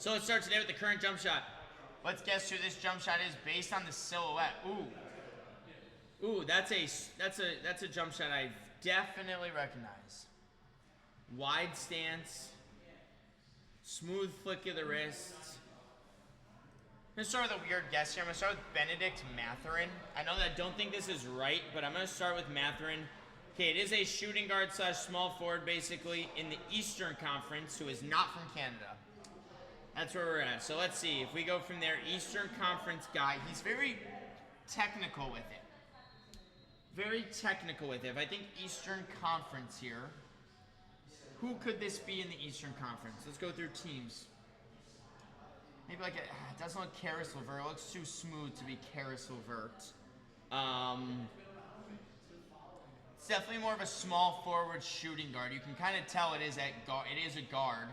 So let's start today with the current jump shot. Let's guess who this jump shot is based on the silhouette. Ooh, that's a jump shot I Definitely recognize. wide stance, smooth flick of the wrists. I'm gonna start with a weird guess here. I'm gonna start with Benedict Mathurin. I know that I don't think this is right, but I'm gonna start with Mathurin. Okay, it is a shooting guard slash small forward basically in the Eastern Conference who is not from Canada. That's where we're at. So let's see. If we go from there, Eastern Conference guy, he's very technical with it. Very technical with it. If I think Eastern Conference here, who could this be in the Eastern Conference? Let's go through teams. Maybe like it doesn't look Karis LeVert. It looks too smooth to be Karis LeVert. It's definitely more of a small forward shooting guard. You can kind of tell it is a guard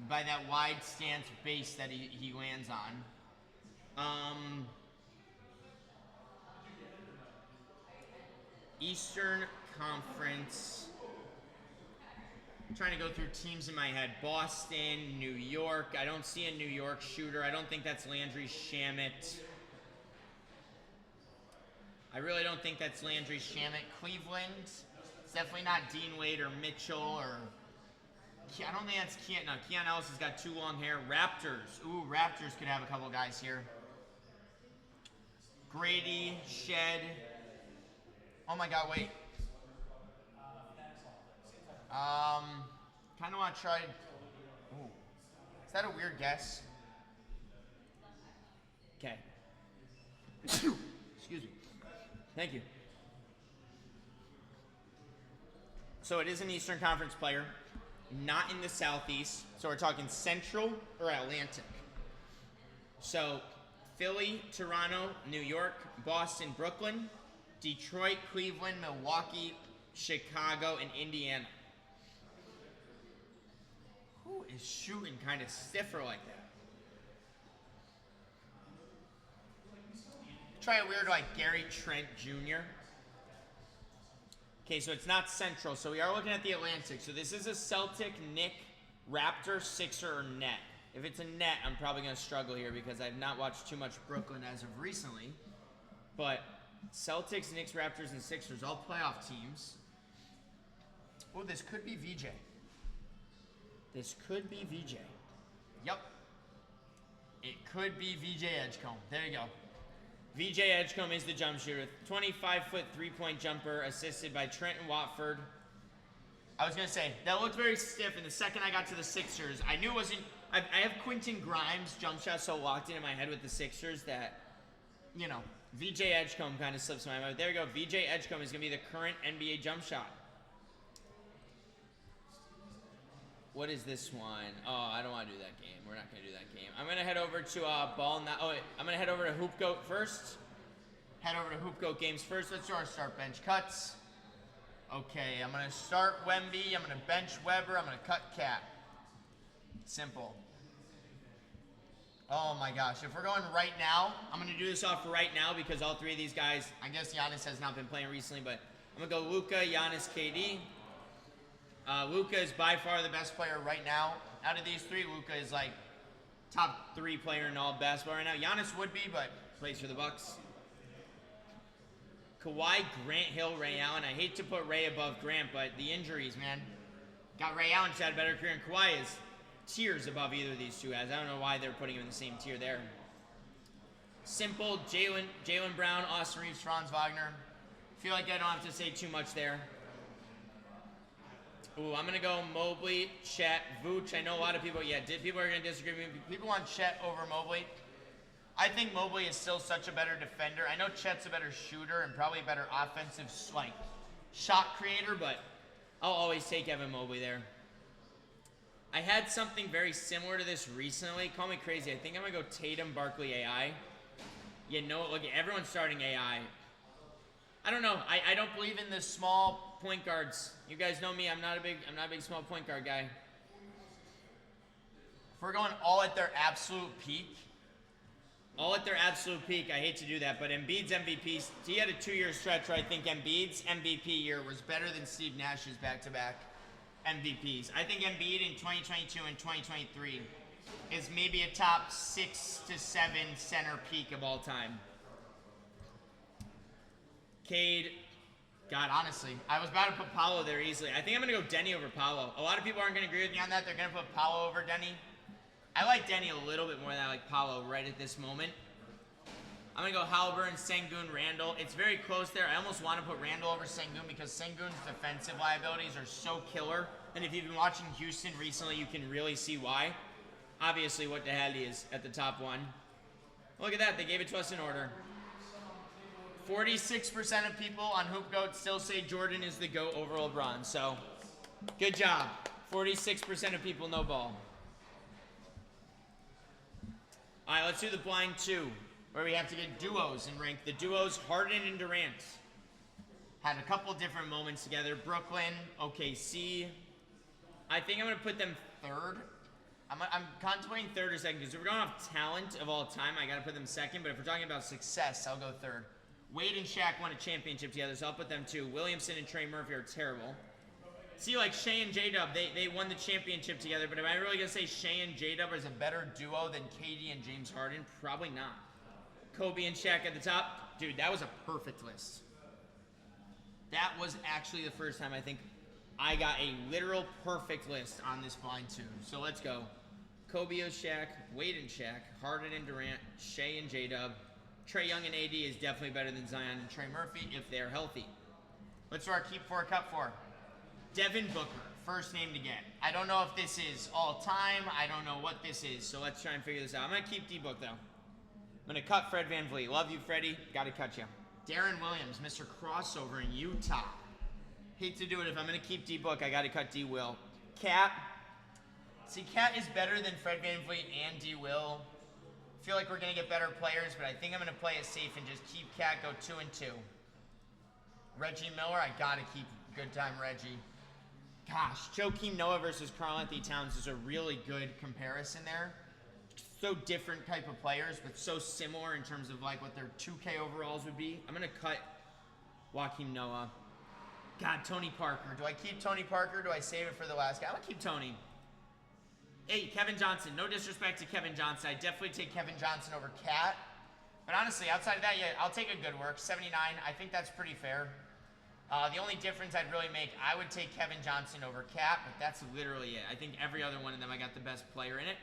by that wide stance base that he lands on. Eastern Conference. I'm trying to go through teams in my head. Boston, New York. I don't see a New York shooter. I don't think that's Landry Shamet. I really don't think that's Landry Shamet. Cleveland. It's definitely not Dean Wade or Mitchell or... I don't think that's Keon. No, Keon Ellis has got too long hair. Raptors. Ooh, Raptors could have a couple guys here. Grady, Shed. Oh my God, wait. Kind of want to try. Ooh. Is that a weird guess? Okay. Excuse me. Thank you. So it is an Eastern Conference player, not in the Southeast. So we're talking Central or Atlantic. So Philly, Toronto, New York, Boston, Brooklyn, Detroit, Cleveland, Milwaukee, Chicago, and Indiana. Who is shooting kind of stiffer like that? Try a weird like Gary Trent Jr. Okay, so it's not Central. So we are looking at the Atlantic. So this is a Celtic, Knick, Raptor, Sixer, or Net. If it's a Net, I'm probably going to struggle here because I've not watched too much Brooklyn as of recently. But Celtics, Knicks, Raptors, and Sixers, all playoff teams. Oh, this could be VJ. This could be VJ. Yep. It could be VJ Edgecombe. There you go. VJ Edgecombe is the jump shooter. 25-foot three-point jumper assisted by Trenton Watford. I was going to say, that looked very stiff, and the second I got to the Sixers, I knew it wasn't... I have Quentin Grimes' jump shot so locked into my head with the Sixers that, you know, VJ Edgecombe kind of slips my mind. There we go. VJ Edgecombe is going to be the current NBA jump shot. What is this one? Oh, I don't want to do that game. We're not going to do that game. I'm going to head over to ball now. Oh, wait. I'm going to head over to Hoop Goat first. Head over to Hoop Goat games first. Let's do our start bench cuts. Okay, I'm going to start Wemby. I'm going to bench Weber. I'm going to cut Cat. Simple. Oh my gosh. If we're going right now, I'm going to do this off right now because all three of these guys, I guess Giannis has not been playing recently, but I'm going to go Luka, Giannis, KD. Luka is by far the best player right now. Out of these three, Luka is like top 3 player in all basketball right now. Giannis would be, but plays for the Bucks. Kawhi, Grant Hill, Ray Allen. I hate to put Ray above Grant, but the injuries, man. Got Ray Allen, just had a better career, and Kawhi is tiers above either of these two guys. I don't know why they're putting him in the same tier there. Simple, Jaylen Brown, Austin Reeves, Franz Wagner. Feel like I don't have to say too much there. Ooh, I'm going to go Mobley, Chet, Vooch. I know a lot of people, people are going to disagree with me. People want Chet over Mobley. I think Mobley is still such a better defender. I know Chet's a better shooter and probably a better offensive, like, shot creator, but I'll always take Evan Mobley there. I had something very similar to this recently. Call me crazy. I think I'm going to go Tatum, Barkley, AI. Look, everyone's starting AI. I don't know. I don't believe in the small point guards. You guys know me. I'm not a big small point guard guy. If we're going all at their absolute peak. All at their absolute peak. I hate to do that, but Embiid's MVP. He had a 2-year stretch where I think Embiid's MVP year was better than Steve Nash's back-to-back MVPs. I think Embiid in 2022 and 2023 is maybe a top 6 to 7 center peak of all time. Cade, God, honestly, I was about to put Paolo there easily. I think I'm going to go Denny over Paolo. A lot of people aren't going to agree with me on that. They're going to put Paolo over Denny. I like Denny a little bit more than I like Paolo right at this moment. I'm going to go Halliburton, Sengun, Randall. It's very close there. I almost want to put Randall over Sengun because Sengun's defensive liabilities are so killer. And if you've been watching Houston recently, you can really see why. Obviously, what the hell he is at the top one. Look at that. They gave it to us in order. 46% of people on HoopGoat still say Jordan is the GOAT over LeBron. So, good job. 46% of people know ball. All right, let's do the blind 2. Where we have to get duos and rank the duos. Harden and Durant had a couple different moments together. Brooklyn, OKC. I think I'm going to put them third. I'm contemplating third or second because if we're going off talent of all time, I got to put them second. But if we're talking about success, I'll go third. Wade and Shaq won a championship together, so I'll put them two. Williamson and Trey Murphy are terrible. See, like Shea and J-Dub, they won the championship together. But am I really going to say Shea and J-Dub is a better duo than KD and James Harden? Probably not. Kobe and Shaq at the top. Dude, that was a perfect list. That was actually the first time I think I got a literal perfect list on this blind 2. So let's go. Kobe and Shaq, Wade and Shaq, Harden and Durant, Shea and J-Dub. Trae Young and AD is definitely better than Zion and Trey Murphy if they're healthy. Let's do our keep 4, cut 4. Devin Booker, first name to get. I don't know if this is all time. I don't know what this is. So let's try and figure this out. I'm going to keep D-Book though. I'm going to cut Fred VanVleet. Love you, Freddie. Got to cut you. Darren Williams, Mr. Crossover in Utah. Hate to do it. If I'm going to keep D-Book, I got to cut D-Will. Cat. See, Cat is better than Fred VanVleet and D-Will. I feel like we're going to get better players, but I think I'm going to play it safe and just keep Cat, go 2 and 2. Reggie Miller, I got to keep good time Reggie. Gosh, Joakim Noah versus Karl-Anthony Towns is a really good comparison there. So different type of players, but so similar in terms of like what their 2K overalls would be. I'm going to cut Joakim Noah. God, Tony Parker. Do I keep Tony Parker? Do I save it for the last guy? I'm going to keep Tony. Hey, Kevin Johnson. No disrespect to Kevin Johnson. I definitely take Kevin Johnson over Cat. But honestly, outside of that, yeah, I'll take a good work. 79, I think that's pretty fair. The only difference I'd really make, I would take Kevin Johnson over Cat, but that's literally it. I think every other one of them, I got the best player in it.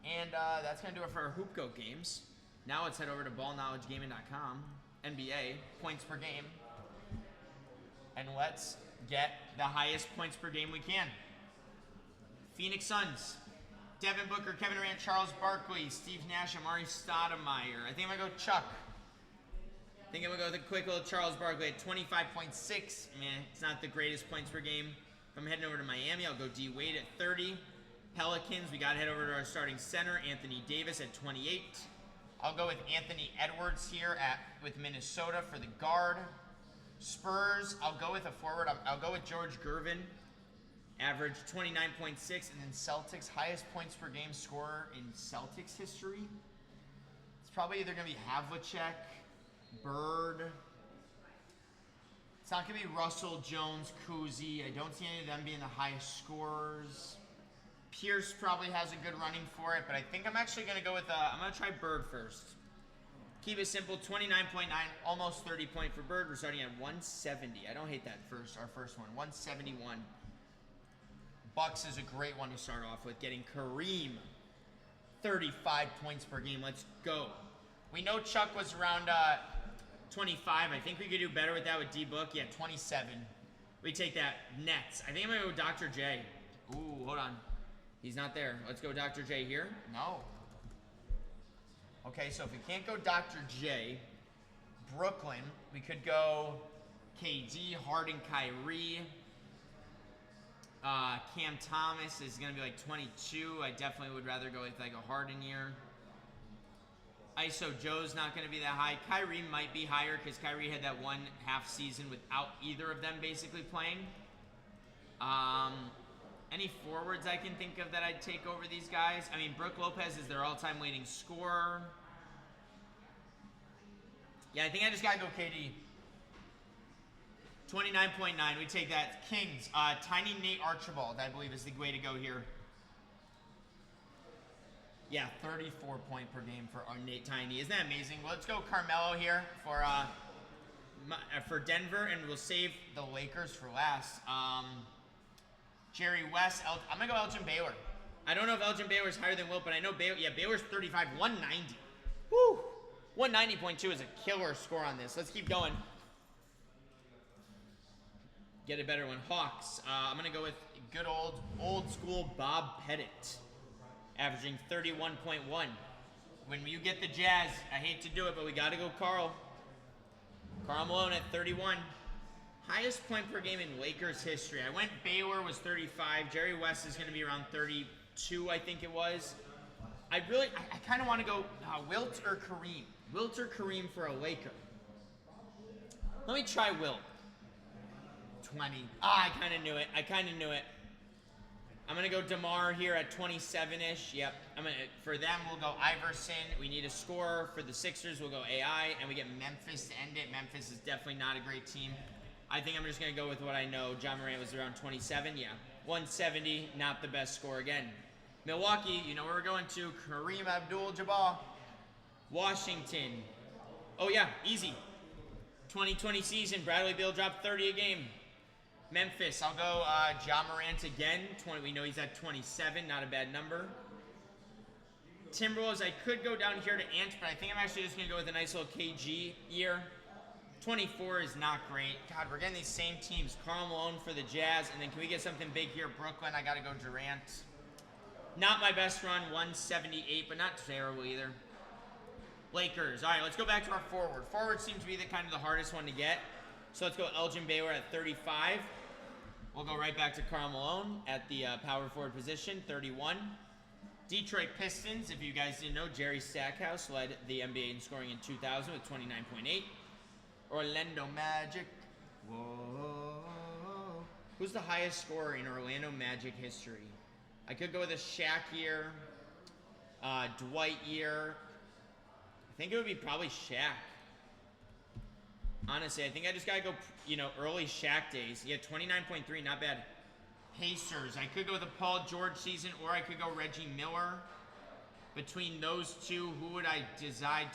And that's going to do it for our HoopGoat games. Now let's head over to ballknowledgegaming.com, NBA, points per game. And let's get the highest points per game we can. Phoenix Suns, Devin Booker, Kevin Durant, Charles Barkley, Steve Nash, Amari Stoudemire. I think I'm going to go Chuck. I think I'm going to go with a quick little Charles Barkley at 25.6. Man, it's not the greatest points per game. If I'm heading over to Miami, I'll go D Wade at 30. Pelicans, we got to head over to our starting center, Anthony Davis at 28. I'll go with Anthony Edwards here with Minnesota for the guard. Spurs, I'll go with a forward. I'll go with George Gervin. Average 29.6, and then Celtics, highest points per game scorer in Celtics history. It's probably either going to be Havlicek, Bird. It's not going to be Russell, Jones, Kuzi. I don't see any of them being the highest scorers. Pierce probably has a good running for it, but I think I'm actually going to go with, I'm going to try Bird first. Keep it simple, 29.9, almost 30 point for Bird. We're starting at 170. I don't hate that our first one, 171. Bucks is a great one to start off with, getting Kareem. 35 points per game, let's go. We know Chuck was around 25. I think we could do better with that with D-Book. Yeah, 27. We take that. Nets. I think I'm going to go Dr. J. Ooh, hold on. He's not there. Let's go Dr. J here. No. Okay, so if we can't go Dr. J, Brooklyn, we could go KD, Harden, Kyrie. Cam Thomas is going to be like 22. I definitely would rather go with like a Harden year. ISO Joe's not going to be that high. Kyrie might be higher because Kyrie had that one half season without either of them basically playing. Any forwards I can think of that I'd take over these guys? I mean, Brook Lopez is their all-time leading scorer. Yeah, I think I just got to go KD. 29.9, we take that. Kings, Tiny Nate Archibald, I believe, is the way to go here. Yeah, 34 point per game for our Nate Tiny. Isn't that amazing? Well, let's go Carmelo here for Denver, and we'll save the Lakers for last. Jerry West. I'm going to go Elgin Baylor. I don't know if Elgin Baylor's higher than Wilt, but I know Baylor's 35, 190. Woo! 190.2 is a killer score on this. Let's keep going. Get a better one. Hawks. I'm going to go with good old school Bob Pettit, averaging 31.1. When you get the Jazz, I hate to do it, but we got to go Karl. Karl Malone at 31. Highest point per game in Lakers history. I went Baylor was 35. Jerry West is going to be around 32, I think it was. I kind of want to go Wilt or Kareem. Wilt or Kareem for a Laker. Let me try Wilt. 20. I kind of knew it. I'm going to go DeMar here at 27-ish. Yep. For them, we'll go Iverson. We need a scorer. For the Sixers, we'll go AI. And we get Memphis to end it. Memphis is definitely not a great team. I think I'm just going to go with what I know. John Morant was around 27. Yeah. 170, not the best score again. Milwaukee, you know where we're going to. Kareem Abdul-Jabbar. Washington. Oh, yeah. Easy. 2020 season. Bradley Beal dropped 30 a game. Memphis, I'll go Ja Morant again. 20. We know he's at 27, not a bad number. Timberwolves, I could go down here to Ant, but I think I'm actually just going to go with a nice little KG year. 24 is not great. God, we're getting these same teams. Karl Malone for the Jazz, and then can we get something big here? Brooklyn, I got to go Durant. Not my best run, 178, but not terrible either. Lakers, all right, let's go back to our forward. Forward seems to be the kind of the hardest one to get. So let's go Elgin Baylor at 35. We'll go right back to Karl Malone at the power forward position, 31. Detroit Pistons, if you guys didn't know, Jerry Stackhouse led the NBA in scoring in 2000 with 29.8. Orlando Magic. Whoa. Who's the highest scorer in Orlando Magic history? I could go with a Shaq year, Dwight year. I think it would be probably Shaq. Honestly, I think I just got to go, early Shaq days. Yeah, 29.3, not bad. Pacers. I could go with the Paul George season, or I could go Reggie Miller. Between those two, who would I decide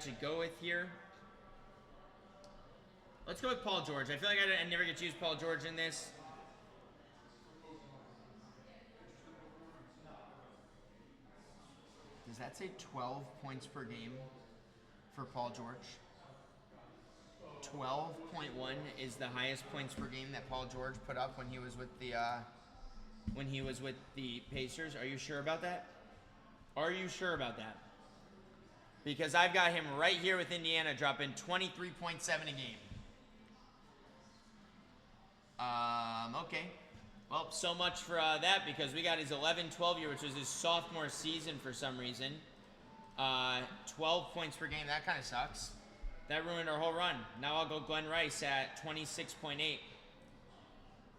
to go with here? Let's go with Paul George. I feel like I never get to use Paul George in this. Does that say 12 points per game for Paul George? 12.1 is the highest points per game that Paul George put up when he was with the Pacers. Are you sure about that? Are you sure about that? Because I've got him right here with Indiana dropping 23.7 a game. Okay. Well, so much for that, because we got his 11-12 year, which was his sophomore season for some reason. 12 points per game. That kind of sucks. That ruined our whole run. Now I'll go Glenn Rice at 26.8.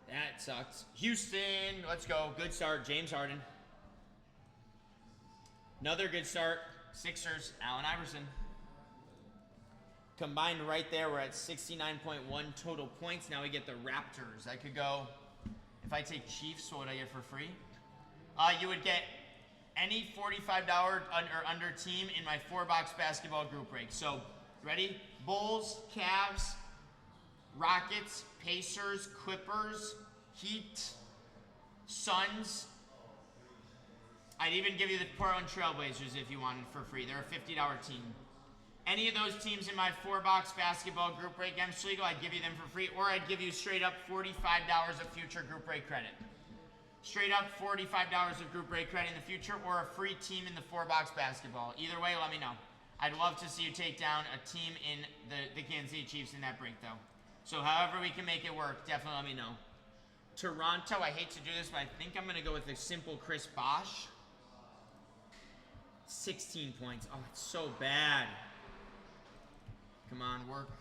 That sucks. Houston, let's go. Good start, James Harden. Another good start, Sixers, Allen Iverson. Combined right there, we're at 69.1 total points. Now we get the Raptors. I could go, if I take Chiefs, what would I get for free? You would get any $45 or under team in my 4-box basketball group break. So, ready? Bulls, Cavs, Rockets, Pacers, Clippers, Heat, Suns. I'd even give you the Portland Trailblazers if you wanted for free. They're a $50 team. Any of those teams in my 4-box basketball group break, M. Schlegel, I'd give you them for free, or I'd give you straight up $45 of future group break credit. Straight up $45 of group break credit in the future, or a free team in the 4-box basketball. Either way, let me know. I'd love to see you take down a team in the Kansas City Chiefs in that break, though. So however we can make it work, definitely let me know. Toronto, I hate to do this, but I think I'm going to go with the simple Chris Bosh. 16 points. Oh, it's so bad. Come on, work.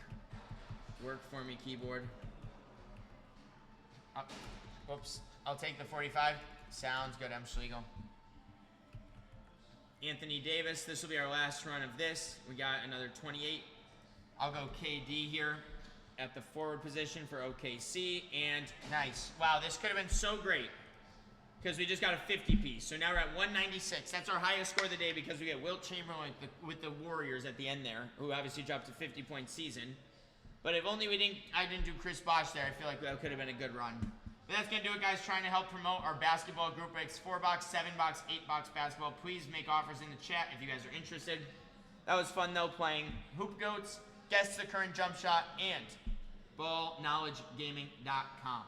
Work for me, keyboard. Whoops. I'll take the 45. Sounds good, M. Schlegel. Anthony Davis, this will be our last run of this. We got another 28. I'll go KD here at the forward position for OKC, and nice. Wow, this could have been so great. because we just got a 50 piece. So now we're at 196. That's our highest score of the day because we get Wilt Chamberlain with the Warriors at the end there, who obviously dropped a 50-point season. But if only I didn't do Chris Bosh there, I feel like that could have been a good run. But that's going to do it, guys. Trying to help promote our basketball group breaks, 4-box, 7-box, 8-box basketball. Please make offers in the chat if you guys are interested. That was fun, though, playing Hoop Goats, Guess the Current Jump Shot, and BallKnowledgeGaming.com.